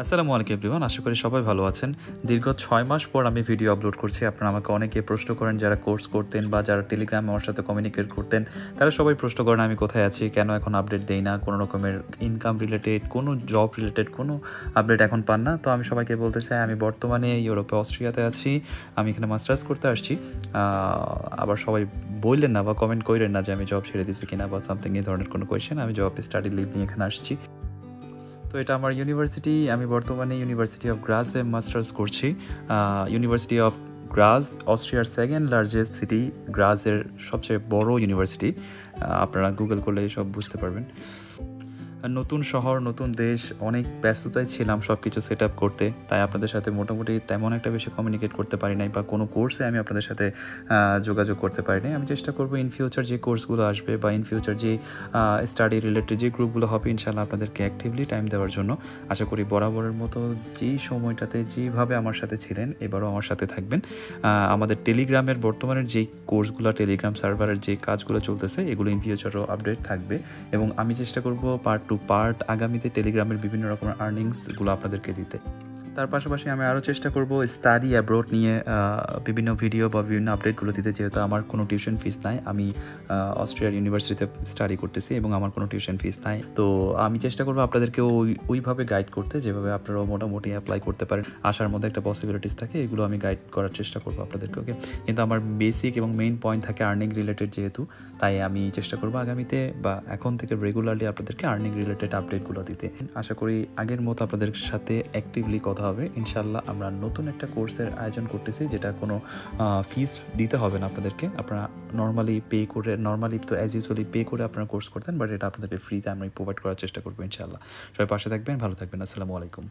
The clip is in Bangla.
আসসালামু আলাইকুম এভরিওয়ান, আশা করি সবাই ভালো আছেন। দীর্ঘ 6 মাস পর আমি ভিডিও আপলোড করছি। আপনারা আমাকে অনেকে প্রশ্ন করেন, যারা কোর্স করতেন বা যারা টেলিগ্রামে আমার সাথে কমিউনিকেট করতেন, তারা সবাই প্রশ্ন করেন আমি কোথায় আছি, কেন এখন আপডেট দেই না, কোনো রকমের ইনকাম রিলেটেড, কোনো জব রিলেটেড কোনো আপডেট এখন পান না। তো আমি সবাইকে বলতে চাই, আমি বর্তমানে ইউরোপে অস্ট্রিয়াতে আছি। আমি এখানে মাস্টার্স করতে আসছি। আবার সবাই বললেন না বা কমেন্ট করেন না যে আমি জব ছেড়ে দিছি কিনা বা সামথিং এই ধরনের কোনো কোয়েশ্চেন। আমি জব স্টাডি লিভ নিয়ে এখানে আসছি। তো এটা আমার ইউনিভার্সিটি। আমি বর্তমানে ইউনিভার্সিটি অফ গ্রাসে মাস্টার্স করছি। ইউনিভার্সিটি অফ গ্রাজ অস্ট্রিয়ার সেকেন্ড লার্জেস্ট সিটি, গ্রাজের সবচেয়ে বড় ইউনিভার্সিটি। আপনারা গুগল করলে সব বুঝতে পারবেন। নতুন শহর, নতুন দেশ, অনেক ব্যস্ততায় ছিলাম সব কিছু সেট আপ করতে, তাই আপনাদের সাথে মোটামুটি তেমন একটা বেশি কমিউনিকেট করতে পারি নাই বা কোনো কোর্সে আমি আপনাদের সাথে যোগাযোগ করতে পারি নাই। আমি চেষ্টা করবো ইন ফিউচার যে কোর্সগুলো আসবে বা ইন ফিউচার যে স্টাডি রিলেটেড যে গ্রুপগুলো হবে, ইনশাল্লাহ আপনাদেরকে অ্যাক্টিভলি টাইম দেওয়ার জন্য। আশা করি বরাবরের মতো যেই সময়টাতে যেভাবে আমার সাথে ছিলেন এবারও আমার সাথে থাকবেন। আমাদের টেলিগ্রামের বর্তমানের যেই কোর্সগুলো, টেলিগ্রাম সার্ভারের যে কাজগুলো চলতেছে, এগুলো ইন ফিউচারও আপডেট থাকবে এবং আমি চেষ্টা করব পার্ট টু পার্ট আগামীতে টেলিগ্রামের বিভিন্ন রকমের আর্নিংসগুলো আপনাদেরকে দিতে। তার পাশাপাশি আমি আরও চেষ্টা করব স্টাডি অ্যাব্রোড নিয়ে বিভিন্ন ভিডিও বা বিভিন্ন আপডেটগুলো দিতে, যেহেতু আমার কোনো টিউশন ফিস নাই। আমি অস্ট্রিয়ার ইউনিভার্সিটিতে স্টাডি করতেছি এবং আমার কোনো টিউশন ফিস নাই। তো আমি চেষ্টা করবো আপনাদেরকেও ওইভাবে গাইড করতে, যেভাবে আপনারাও মোটামুটি অ্যাপ্লাই করতে পারেন, আসার মধ্যে একটা পসিবিলিটিস থাকে, এগুলো আমি গাইড করার চেষ্টা করবো আপনাদেরকে। ওকে, কিন্তু আমার বেসিক এবং মেইন পয়েন্ট থাকে আর্নিং রিলেটেড যেহেতু, তাই আমি চেষ্টা করবো আগামীতে বা এখন থেকে রেগুলারলি আপনাদেরকে আর্নিং রিলেটেড আপডেটগুলো দিতে। আশা করি আগের মতো আপনাদের সাথে অ্যাক্টিভলি কথা হবে। ইনশাল্লাহ আমরা নতুন একটা কোর্সের আয়োজন করতেছি, যেটা কোনো ফিস দিতে হবে না আপনাদেরকে। আপনারা নর্মালি পে করে, নর্মালি তো অ্যাজ ইউজুয়ালি পে করে আপনারা কোর্স করতেন, বাট এটা আপনাদেরকে ফ্রিতে আমরা প্রোভাইড করার চেষ্টা করবো ইনশাল্লাহ। সবাই পাশে থাকবেন, ভালো থাকবেন। আসসালামু আলাইকুম।